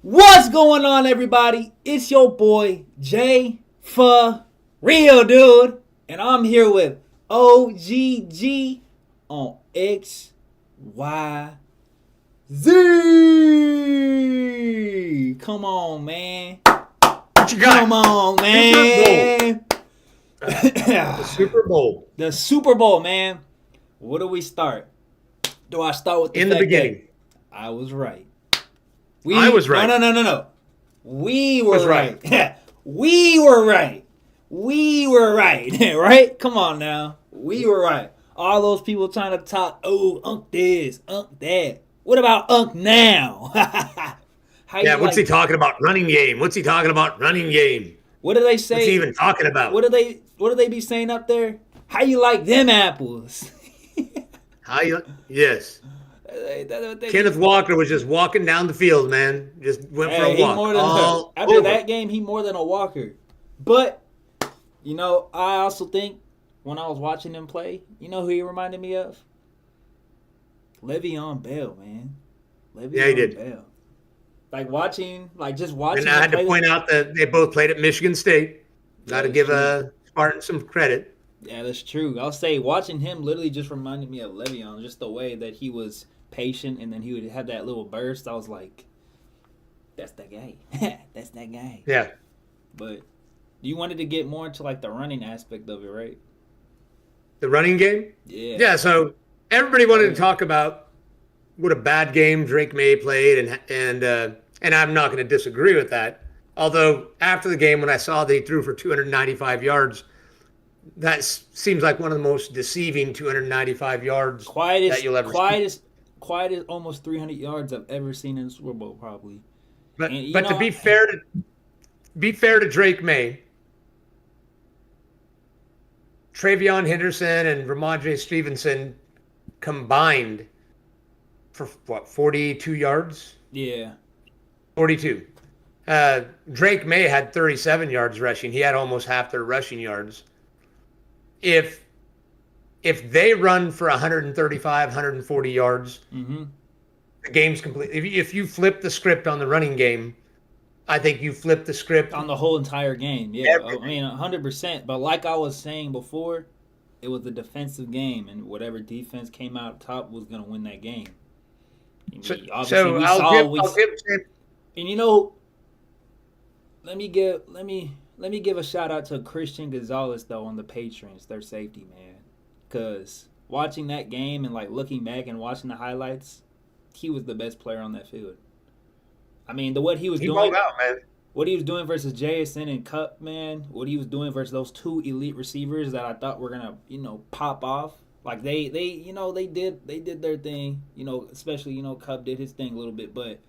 What's going on, everybody? It's your boy J4real, dude, and I'm here with OGG on XWhyZ. Come on, man. What you got? Come on, man. The Super Bowl. The Super Bowl, man. Where do we start? Do I start with In the beginning? I was right. I was right. No. We were right. We were right. We were right. Right? Come on now. We were right. All those people trying to talk, Unc this, Unc that. What about Unc now? What's he talking about? Running game. What's he talking about? Running game. What do they say? What's he even talking about? What do they be saying up there? How you like them apples? Yes. Kenneth Walker was just walking down the field, man. Just went for a walk. After that game, he more than a walker. But, I also think when I was watching him play, you know who he reminded me of? Le'Veon Bell, man. He did. Bell. Just watching. And I had to point out that they both played at Michigan State. Got to give Spartan some credit. Yeah, that's true. I'll say watching him literally just reminded me of Le'Veon, just the way that he was patient and then he would have that little burst. I was like, that's that guy. That's that guy. Yeah. But you wanted to get more into like the running aspect of it, right? The running game? Yeah. Yeah, so everybody wanted to talk about what a bad game Drake May played, and I'm not going to disagree with that. Although after the game when I saw that he threw for 295 yards, that seems like one of the most deceiving 295 yards that you'll ever see. Quiet as almost 300 yards I've ever seen in the Super Bowl, probably. But to be fair to Drake May, Travion Henderson and Ramondre Stevenson combined for 42 yards? Yeah. 42. Drake May had 37 yards rushing. He had almost half their rushing yards. If they run for 135, 140 yards, mm-hmm. The game's complete. If you flip the script on the running game, I think you flip the script on the whole entire game. Yeah, everything. I mean 100%. But like I was saying before, it was a defensive game, and whatever defense came out top was going to win that game. Let me give a shout out to Christian Gonzalez though on the Patriots, their safety man, because watching that game and like looking back and watching the highlights, he was the best player on that field. I mean, what he was doing versus JSN and Cup, man, what he was doing versus those two elite receivers that I thought were gonna, pop off. Like they did their thing, especially Cup did his thing a little bit, but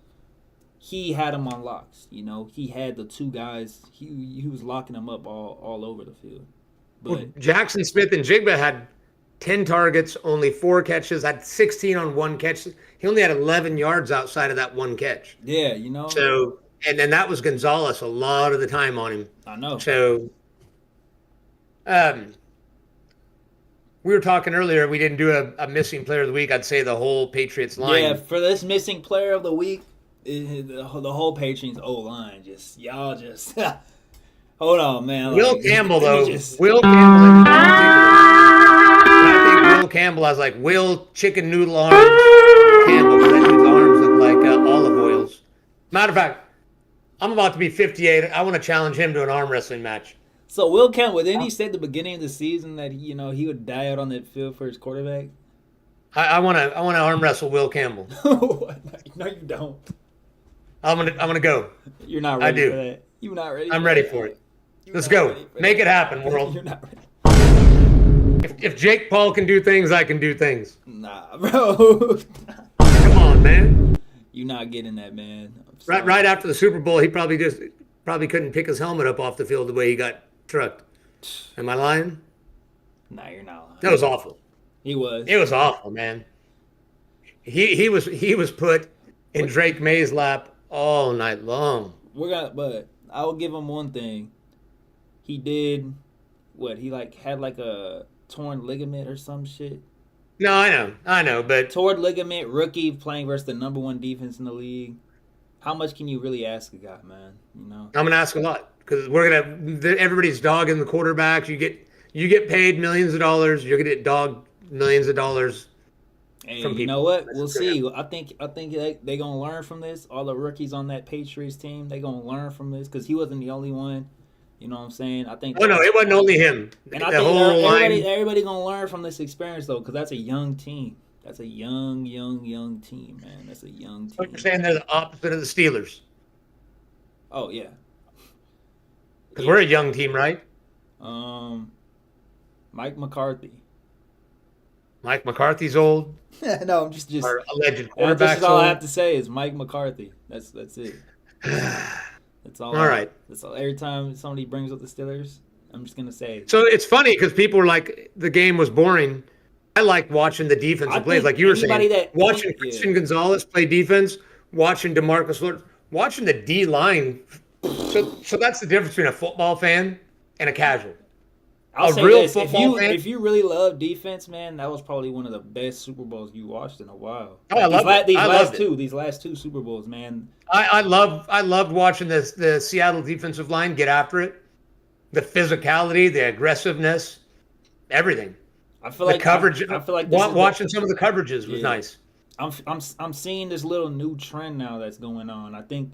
he had them on locks. He had the two guys. He was locking them up all over the field. But Jackson Smith and Jigba had 10 targets, only 4 catches, had 16 on one catch. He only had 11 yards outside of that one catch. Yeah, So, and then that was Gonzalez a lot of the time on him. I know. So, we were talking earlier, we didn't do a missing player of the week. I'd say the whole Patriots line. Yeah, for this missing player of the week, the whole Patriots O-line, y'all hold on, man. Will Campbell, though. Will Campbell in particular. I think Will Campbell, I was like, Will Chicken Noodle Arms Campbell, because that dude's arms look like olive oils. Matter of fact, I'm about to be 58. I want to challenge him to an arm wrestling match. So Will Campbell, didn't he say at the beginning of the season that he would die out on that field for his quarterback? I want to arm wrestle Will Campbell. No, you don't. I'm gonna go. You're not ready for that. You're not ready. I'm ready for it. Let's go. Make it happen, world. You're not ready. If Jake Paul can do things, I can do things. Nah, bro. Come on, man. You're not getting that, man. Right after the Super Bowl, he probably couldn't pick his helmet up off the field the way he got trucked. Am I lying? Nah, you're not lying. That was awful. He was. It was awful, man. He was put in Drake May's lap all night long. But I will give him one thing. He did he had a torn ligament or some shit. No, I know, but torn ligament, rookie playing versus the number one defense in the league. how much can you really ask a guy, man? You know. I'm gonna ask a lot because everybody's dogging the quarterbacks. You get paid millions of dollars. You're gonna get dogged millions of dollars Hey, from you know people. what? That's We'll what's gonna happen. see. I think they gonna learn from this. All the rookies on that Patriots team, they gonna learn from this because he wasn't the only one. You know what I'm saying? I think Oh no, it wasn't only him. And I The think whole line. everybody gonna learn from this experience though, because that's a young team. That's a young team, man. That's a young What you're team. saying, they're the opposite of the Steelers Oh yeah, because yeah. we're a young team, right? Um, Mike McCarthy. Mike McCarthy's old. No, I'm just Our alleged this is quarterback's all I have old. to say is Mike McCarthy. That's it. That's all. All right. That's all. Every time somebody brings up the Steelers, I'm just gonna say. So it's funny because people were like, the game was boring. I liked watching the I defensive plays, think like you were saying. anybody that Watching yeah. Christian Gonzalez play defense, watching DeMarcus Lawrence, watching the D line. So that's the difference between a football fan and a casual. I'll A say real this: if football you fan. if you really love defense, man, that was probably one of the best Super Bowls you watched in a while. Oh, I loved it. These I loved it. these last two Super Bowls, man. I loved watching the Seattle defensive line get after it, the physicality, the aggressiveness, everything. I feel The like coverage. I feel like this is Watching some of the coverages was yeah. nice. I'm seeing this little new trend now that's going on. I think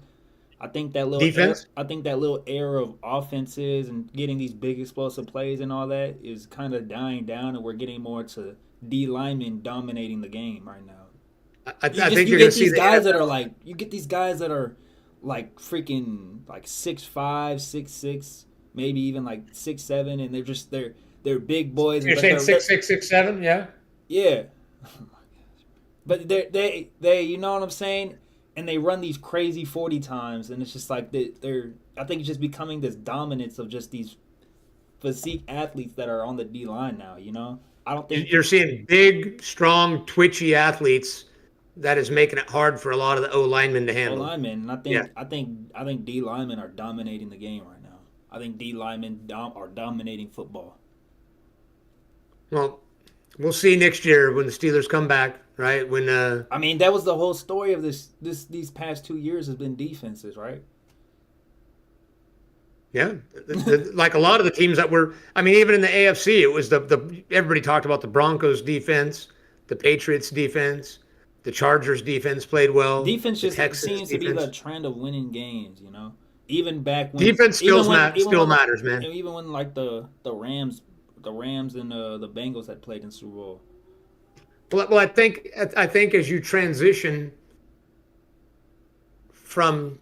that little Defense. I think that little era of offenses and getting these big explosive plays and all that is kind of dying down, and we're getting more to D linemen dominating the game right now. I think You you're going to get see these the guys that NFL. are like you get these guys that are like freaking like 6'5", 6'6", maybe even like 6'7", and they're big boys. You're But saying 6'6", 6'7", yeah. yeah, but they you know what I'm saying, and they run these crazy 40 times, and it's just like they're I think it's just becoming this dominance of just these physique athletes that are on the D line now. You know, I don't think You're seeing big, strong, twitchy athletes that is making it hard for a lot of the O linemen to O handle. linemen, and Yeah. I think D linemen are dominating the game right now. I think D linemen are dominating football. Well, we'll see next year when the Steelers come back, right? When I mean, that was the whole story of these past 2 years has been defenses, right? yeah, like a lot of the teams that were, I mean, even in the AFC, it was the everybody talked about the Broncos defense, the Patriots defense, the Chargers defense played well, Defense the just Texans seems to be the defense. trend of winning games. You know, even back when Defense still matters, man. even when like the Rams and the Bengals had played in Super Bowl. Well, I think as you transition from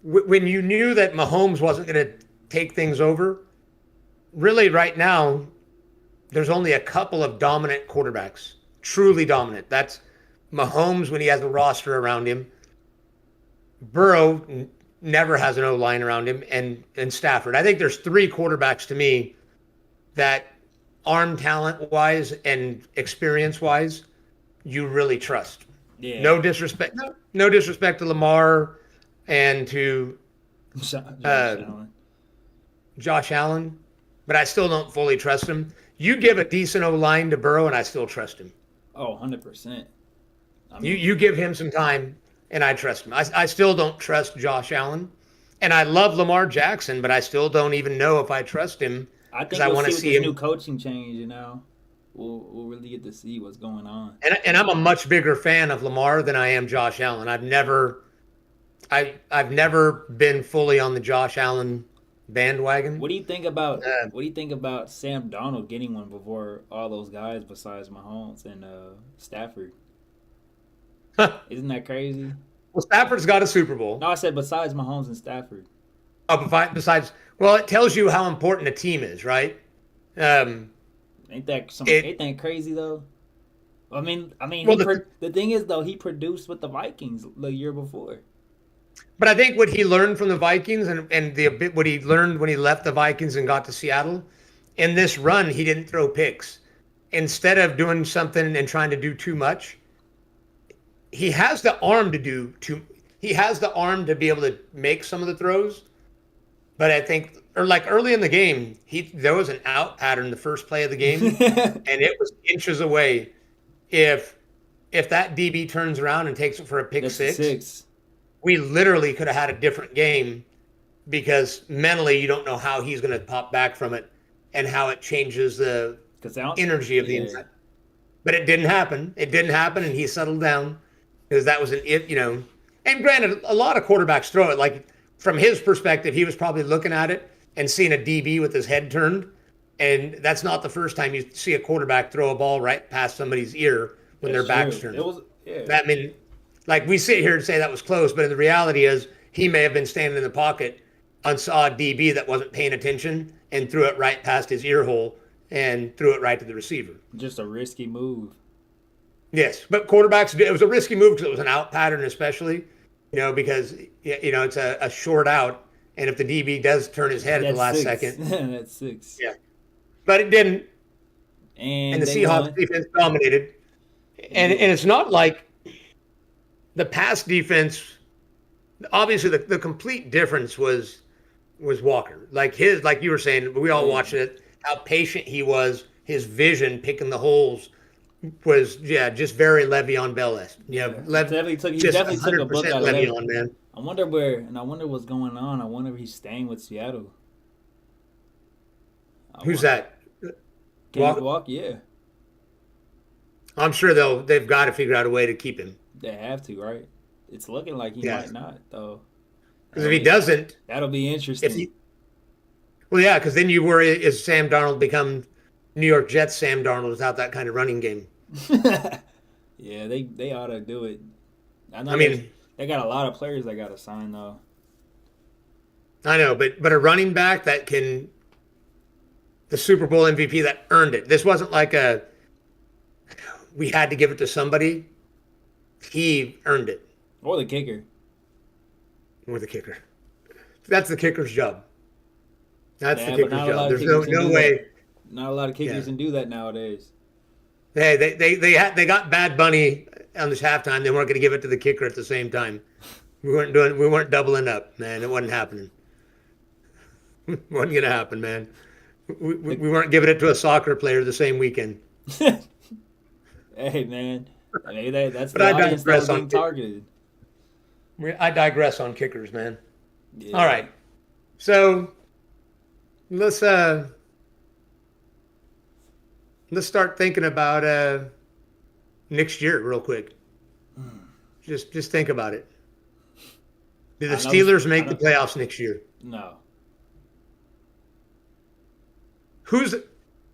when you knew that Mahomes wasn't going to take things over, really right now, there's only a couple of dominant quarterbacks, truly dominant. That's Mahomes when he has a roster around him. Burrow never has an O line around him, and Stafford. I think there's three quarterbacks to me that arm talent wise and experience wise, you really trust. Yeah, No disrespect to Lamar and to Josh uh, Allen. Josh Allen, but I still don't fully trust him. You give a decent O line to Burrow, and I still trust him. Oh, 100%. I mean, You give him some time, and I trust him. I still don't trust Josh Allen, and I love Lamar Jackson, but I still don't even know if I trust him I because think I we'll want see to with see this him. new coaching change. You know, we'll really get to see what's going on. And I'm a much bigger fan of Lamar than I am Josh Allen. I've never been fully on the Josh Allen bandwagon. What do you think about Sam Donald getting one before all those guys besides Mahomes and Stafford? Isn't that crazy? Well, Stafford's got a Super Bowl. No, I said besides Mahomes and Stafford. Oh, besides, well, it tells you how important a team is, right? Um, Ain't that crazy though? I mean, well, the thing is though, he produced with the Vikings the year before. but I think what he learned from the Vikings and what he learned when he left the Vikings and got to Seattle, in this run, he didn't throw picks. Instead of doing something and trying to do too much, he has the arm to do too. He has the arm to be able to make some of the throws. But I think, or like early in the game, there was an out pattern the first play of the game, and it was inches away. If that DB turns around and takes it for a pick That's the six, six. we literally could have had a different game because mentally you don't know how he's going to pop back from it and how it changes the energy of the inside. But it didn't happen. It didn't happen, and he settled down because that was an. And granted, a lot of quarterbacks throw it. Like, from his perspective, he was probably looking at it and seeing a DB with his head turned, and that's not the first time you see a quarterback throw a ball right past somebody's ear when their back's turned. It was, yeah. That mean, like, we sit here and say that was close, but the reality is he may have been standing in the pocket and saw a DB that wasn't paying attention and threw it right past his ear hole and threw it right to the receiver. Just a risky move. Yes, but quarterbacks, it was a risky move because it was an out pattern, especially, because it's a short out, and if the DB does turn his head at the last second, that's 6. Yeah, but it didn't, and the Seahawks defense dominated, and it's not like the pass defense. Obviously, the complete difference was Walker. Like you were saying, we all watched it. How patient he was, his vision picking the holes. Was just very Le'Veon Bell-esque. Yeah, definitely took a book out of Le'Veon, man. I wonder what's going on. I wonder if he's staying with Seattle. Who's that? Walk, yeah. I'm sure they've got to figure out a way to keep him. They have to, right? It's looking like he might not, though. Because if he doesn't, that'll be interesting. Because then you worry, is Sam Darnold become New York Jets Sam Darnold without that kind of running game? Yeah, they ought to do it. I mean, they got a lot of players they got to sign, though. I know, but a running back that can, the Super Bowl MVP that earned it. This wasn't like we had to give it to somebody. He earned it. Or the kicker. That's the kicker's job. That's the kicker's job. There's no way. Not a lot of kickers can do that nowadays. Hey, they got Bad Bunny on this halftime. They weren't going to give it to the kicker at the same time. We weren't doubling up, man. It wasn't happening. It wasn't going to happen, man. We weren't giving it to a soccer player the same weekend. Hey, man. That's the audience that was being targeted. I digress on kickers, man. Yeah. All right. So let's start thinking about next year real quick. Just think about it. Do the Steelers make the playoffs next year? No. Who's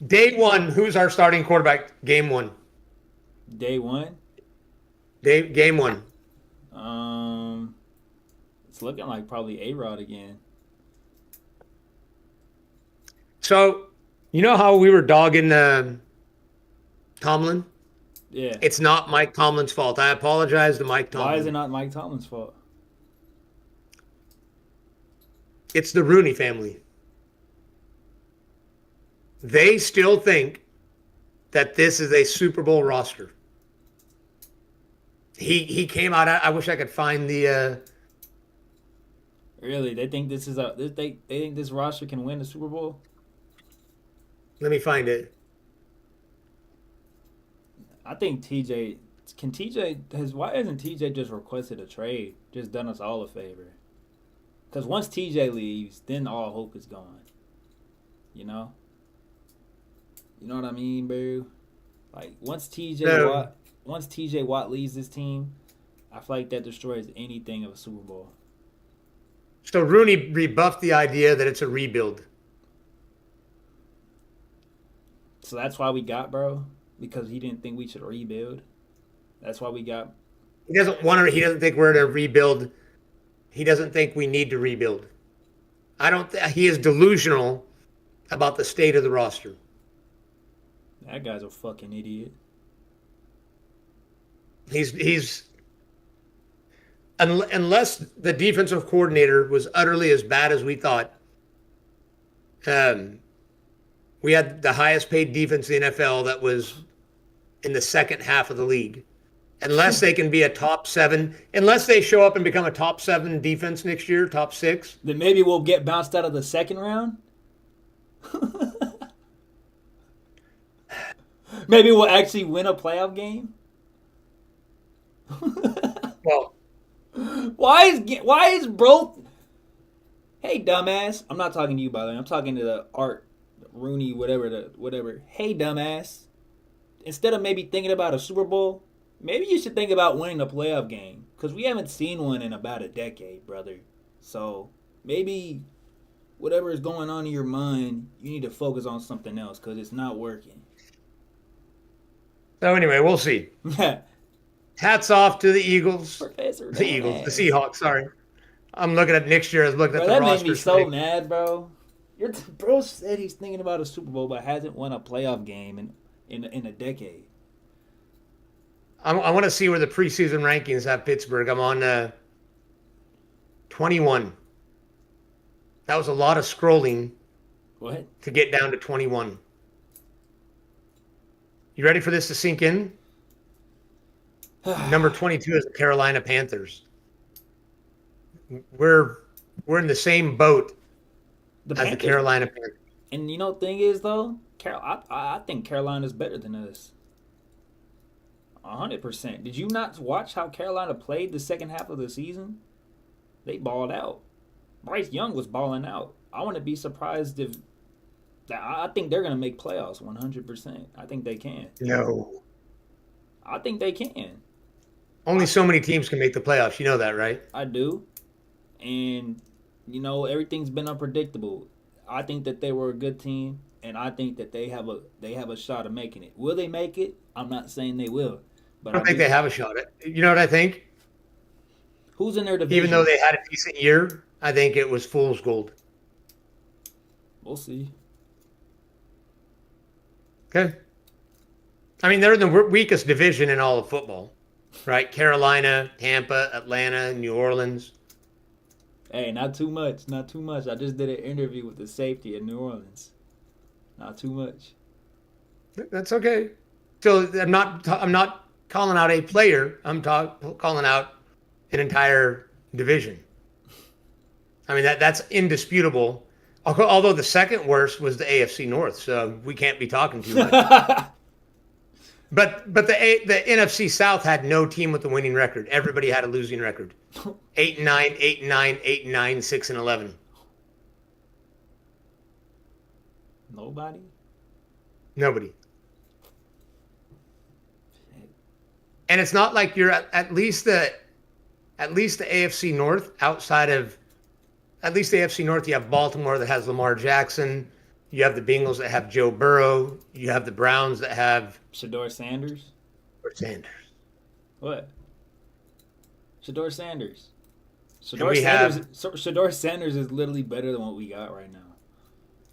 day one? Who's our starting quarterback? Game one. Day one. Game one. It's looking like probably A-Rod again. So, you know how we were dogging Tomlin? Yeah. It's not Mike Tomlin's fault. I apologize to Mike Tomlin. Why is it not Mike Tomlin's fault? It's the Rooney family. They still think that this is a Super Bowl roster. He came out. I wish I could find the. Really, they think this is they think this roster can win the Super Bowl? Let me find it. I think TJ why hasn't TJ just requested a trade? Just done us all a favor. Because once TJ leaves, then all hope is gone. You know what I mean, bro? Like once TJ Watt leaves this team, I feel like that destroys anything of a Super Bowl. So Rooney rebuffed the idea that it's a rebuild. So that's why we got, bro? Because he didn't think we should rebuild? That's why we got... He doesn't think we're in a rebuild. He doesn't think we need to rebuild. He is delusional about the state of the roster. That guy's a fucking idiot. He's unless the defensive coordinator was utterly as bad as we thought. We had the highest paid defense in the NFL that was in the second half of the league. Unless they can be a top 7, unless they show up and become a top 7 defense next year, top 6. Then maybe we'll get bounced out of the second round. Maybe we'll actually win a playoff game. Well, Why is bro? Hey, dumbass. I'm not talking to you, by the way. I'm talking to the Art Rooney, whatever. Hey, dumbass. Instead of maybe thinking about a Super Bowl, maybe you should think about winning a playoff game because we haven't seen one in about a decade, brother. So maybe whatever is going on in your mind, you need to focus on something else because it's not working. So anyway, we'll see. Hats off to the Eagles. Professor The Eagles, the Dumbass. Seahawks. Sorry, I'm looking at next year. I was looking at Bro, the that made roster. me so mad, bro. Your bro said he's thinking about a Super Bowl but hasn't won a playoff game in a decade. I want to see where the preseason rankings have Pittsburgh. I'm on 21. That was a lot of scrolling What? to get down to 21. You ready for this to sink in? Number 22 is the Carolina Panthers. We're in the same boat as the Carolina Panthers. And you know the thing is though, I think Carolina's better than us. 100%. Did you not watch how Carolina played the second half of the season? They balled out. Bryce Young was balling out. I wouldn't be surprised if. I think they're gonna make playoffs 100%. I think they can. No. I think they can. Only so many teams can make the playoffs. You know that, right? I do. And everything's been unpredictable. I think that they were a good team, and I think that they have a shot of making it. Will they make it? I'm not saying they will, but I don't think they have a shot at it. You know what I think? Who's in their division? Even though they had a decent year, I think it was fool's gold. We'll see. Okay. I mean, they're in the weakest division in all of football, right? Carolina, Tampa, Atlanta, New Orleans. Hey, not too much. Not too much. I just did an interview with the safety in New Orleans. Not too much. That's okay. So I'm not calling out a player. I'm calling out an entire division. I mean that's indisputable. Although the second worst was the AFC North, so we can't be talking too much. But the NFC South had no team with a winning record. Everybody had a losing record. 8-9, 8-9, 8-9, 6-11. Nobody. Nobody. And it's not like you're at least the AFC North outside of at least the AFC North. You have Baltimore that has Lamar Jackson. You have the Bengals that have Joe Burrow. You have the Browns that have Shador Sanders. Or Sanders. What? Shador Sanders. Shador Sanders is literally better than what we got right now.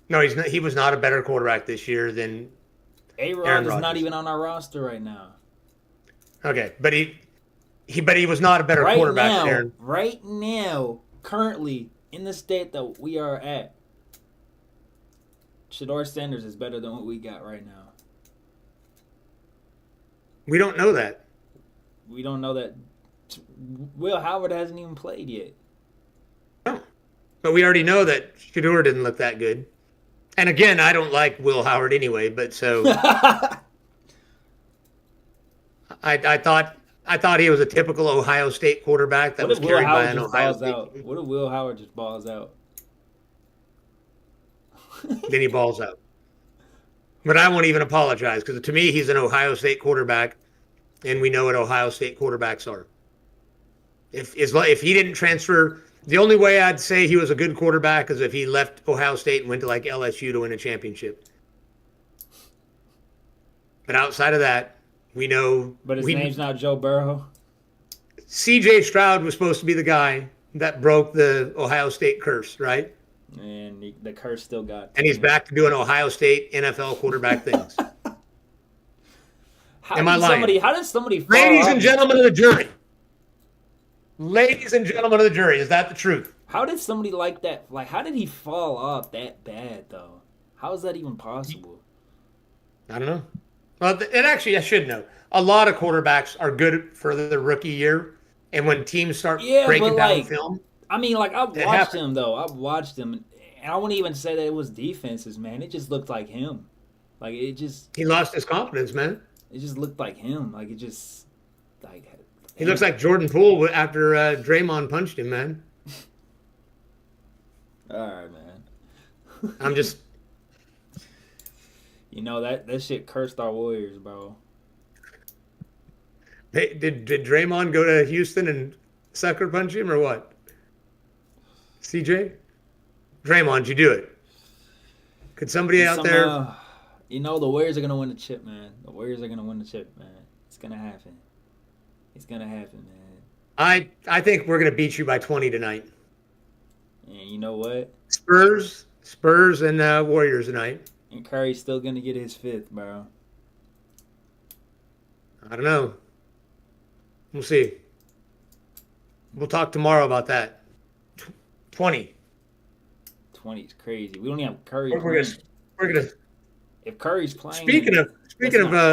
No, he's not. He was not a better quarterback this year than A-Rod is not even on our roster right now. Okay, but he was not a better quarterback now, than Aaron. Right now, currently in the state that we are at, Shador Sanders is better than what we got right now. We don't know that. We don't know that. Will Howard hasn't even played yet. No. But we already know that Shador didn't look that good. And again, I don't like Will Howard anyway, but so I thought he was a typical Ohio State quarterback that was carried by an Ohio State team. What if Will Howard just balls out? Then he balls out. But I won't even apologize because to me, he's an Ohio State quarterback, and we know what Ohio State quarterbacks are. If he didn't transfer, the only way I'd say he was a good quarterback is if he left Ohio State and went to like LSU to win a championship. But outside of that, we know. But his name's not Joe Burrow. C.J. Stroud was supposed to be the guy that broke the Ohio State curse, right? And the curse still got. And he's back to doing Ohio State NFL quarterback things. Am I lying? How did somebody fall Ladies off? and gentlemen of the jury. Ladies and gentlemen of the jury, is that the truth? How did somebody like that? Like, how did he fall off that bad, though? How is that even possible? I don't know. Well, and actually, I should know. A lot of quarterbacks are good for their rookie year, and when teams start breaking down film. I mean, like, I've watched him, though. I've watched him, and I wouldn't even say that it was defenses, man. It just looked like him. Like, it just... He lost his confidence, man. It just looked like him. Like, it just... Like, He looks like Jordan Poole after Draymond punched him, man. All right, man. I'm just. You know that shit cursed our Warriors, bro. Hey, did Draymond go to Houston and sucker punch him or what? CJ? Draymond, you do it. Could somebody out there? You know the Warriors are gonna win the chip, man. The Warriors are gonna win the chip, man. It's gonna happen. It's gonna happen, man. I think we're gonna beat you by 20 tonight. And you know what? Spurs, and Warriors tonight. And Curry's still gonna get his 5th, bro. I don't know. We'll see. We'll talk tomorrow about that. 20. 20 is crazy. We don't even have Curry. We're gonna. If Curry's playing. Speaking of you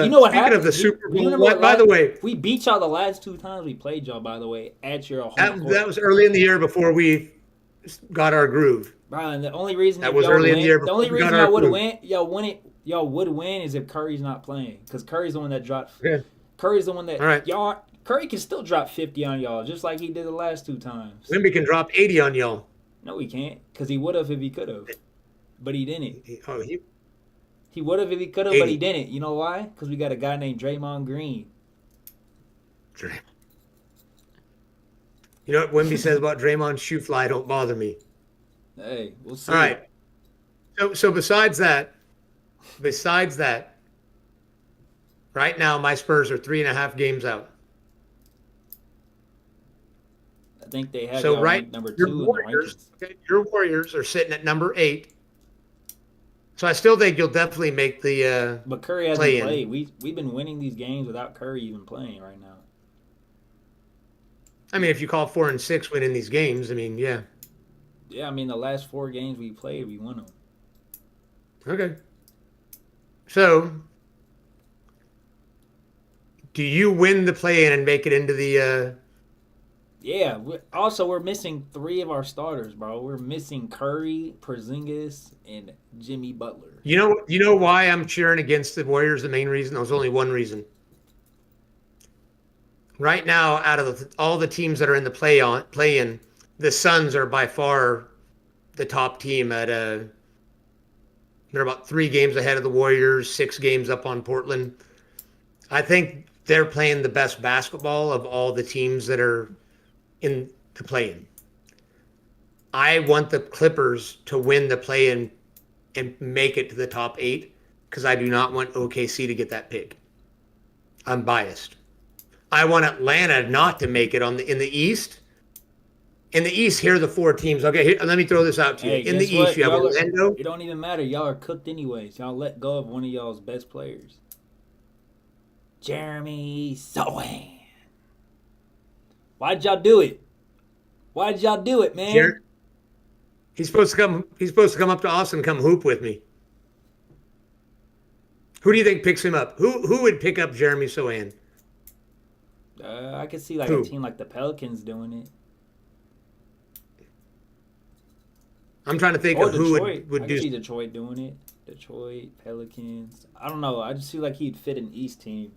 know what speaking happened? of the Super Bowl, By the way, we beat y'all the last 2 times we played y'all. By the way, at your home court. That was early in the year before we got our groove. Bro, and the only reason that was early in the year. The only reason y'all would win is if Curry's not playing, because Curry's the one that dropped. Yeah. Curry's the one that Curry can still drop 50 on y'all, just like he did the last 2 times. Wemby can drop 80 on y'all. No, he can't, because he would have if he could have, but he didn't. He would have if he could have, but he didn't. You know why? Because we got a guy named Draymond Green. You know what Wemby says about Draymond's shoe fly? Don't bother me. Hey, we'll see. All right. So besides that, right now my Spurs are 3.5 games out. I think they have number 2 your in the Warriors. Okay, your Warriors are sitting at number 8. So I still think you'll definitely make the. But Curry hasn't played. We've been winning these games without Curry even playing right now. I mean, if you call 4 and 6 winning these games, I mean, yeah. Yeah, I mean the last 4 games we played, we won them. Okay. So, do you win the play-in and make it into the? Yeah. We're missing 3 of our starters, bro. We're missing Curry, Porzingis, and Jimmy Butler. You know why I'm cheering against the Warriors? The main reason? There's only one reason. Right now, out of all the teams that are in the play-in, the Suns are by far the top team. They're about 3 games ahead of the Warriors, 6 games up on Portland. I think they're playing the best basketball of all the teams that are in the play-in. I want the Clippers to win the play-in and make it to the top 8 because I do not want OKC to get that pick. I'm biased. I want Atlanta not to make it in the East. In the East, here are the 4 teams. Okay, let me throw this out to you. In the East, you have Orlando. It don't even matter. Y'all are cooked anyways. Y'all let go of one of y'all's best players. Jeremy Sohan. Why'd y'all do it? Why'd y'all do it, man? He's supposed to come up to Austin and come hoop with me. Who do you think picks him up? Who would pick up Jeremy Sohan? I could see a team like the Pelicans doing it. I'm trying to think of who would do. I could see Detroit doing it. Detroit, Pelicans. I don't know. I just feel like he'd fit an East team.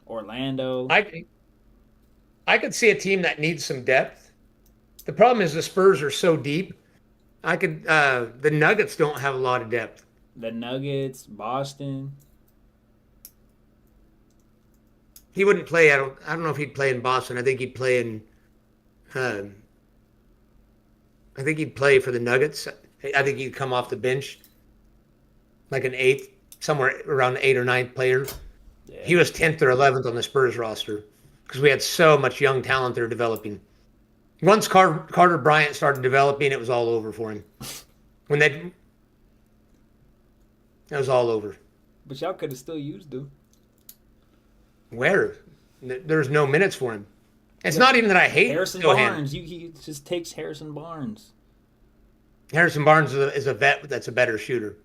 Orlando. I could see a team that needs some depth. The problem is the Spurs are so deep. The Nuggets don't have a lot of depth. The Nuggets, Boston. He wouldn't play. I don't know if he'd play in Boston. I think he'd play in. I think he'd play for the Nuggets. I think he'd come off the bench, like an 8th, somewhere around 8th or 9th player. Yeah. He was 10th or 11th on the Spurs roster because we had so much young talent there developing. Once Carter Bryant started developing, it was all over for him. It was all over. But y'all could have still used him. Where? There's no minutes for him. It's not even that I hate Harrison Barnes. He just takes Harrison Barnes. Harrison Barnes is a vet that's a better shooter.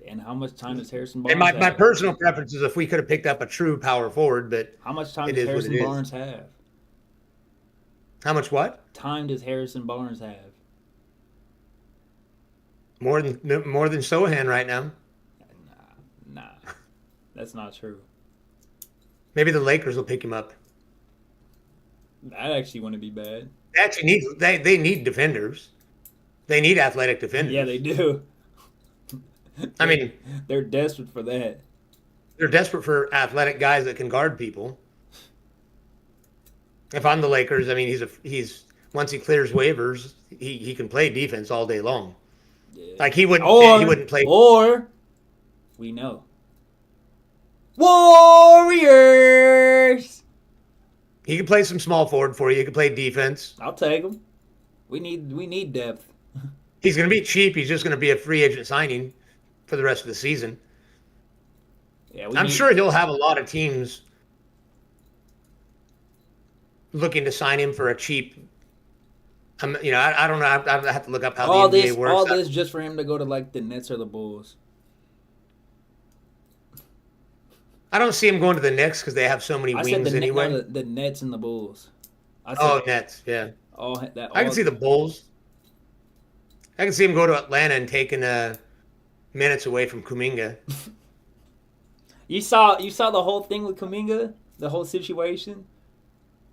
And how much time does Harrison Barnes have? My personal preference is if we could have picked up a true power forward, but how much time does Harrison Barnes have? How much what? Time does Harrison Barnes have? More than Sohan right now. Nah. That's not true. Maybe the Lakers will pick him up. That actually wouldn't be bad. They actually they need defenders. They need athletic defenders. Yeah, they do. I mean, they're desperate for that. They're desperate for athletic guys that can guard people. If I'm the Lakers, I mean, he's once he clears waivers, he can play defense all day long. Yeah. Like he wouldn't play. Or we know Warriors. He can play some small forward for you. He can play defense. I'll take him. We need depth. He's going to be cheap. He's just going to be a free agent signing for the rest of the season. Yeah, I'm sure he'll have a lot of teams looking to sign him for a cheap. I don't know. I have to look up how the NBA works. All this just for him to go to like the Nets or the Bulls. I don't see him going to the Knicks because they have so many wings anyway. No, the Nets and the Bulls. Nets, yeah. I can see the Bulls. I can see him go to Atlanta and taking minutes away from Kuminga. You saw the whole thing with Kuminga, the whole situation.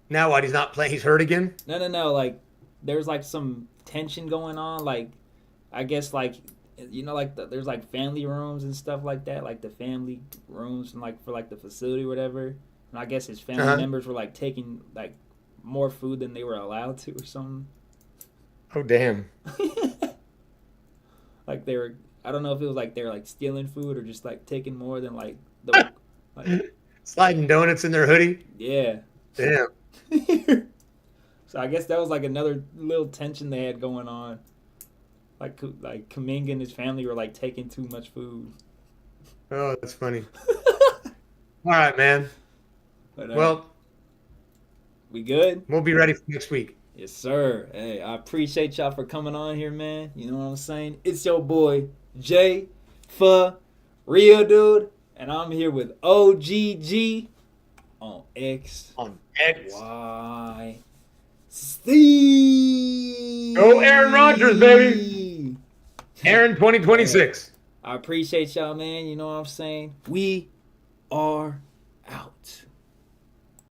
Now what? He's not playing. He's hurt again. No. Like there's like some tension going on. Like I guess like like there's like family rooms and stuff like that. Like the family rooms and like for like the facility or whatever. And I guess his family members were like taking like more food than they were allowed to or something. Oh damn. Like they were. I don't know if it was like they were like stealing food or just like taking more than like sliding donuts in their hoodie. Yeah. Damn. So I guess that was like another little tension they had going on. Like Kuminga and his family were like taking too much food. Oh, that's funny. All right, man. But, well, we good? We'll be ready for next week. Yes, sir. Hey, I appreciate y'all for coming on here, man. You know what I'm saying? It's your boy J4real, dude, and I'm here with OGG on XWhyZ. Go Aaron Rodgers, baby. Aaron 2026. I appreciate y'all, man. You know what I'm saying? We are out.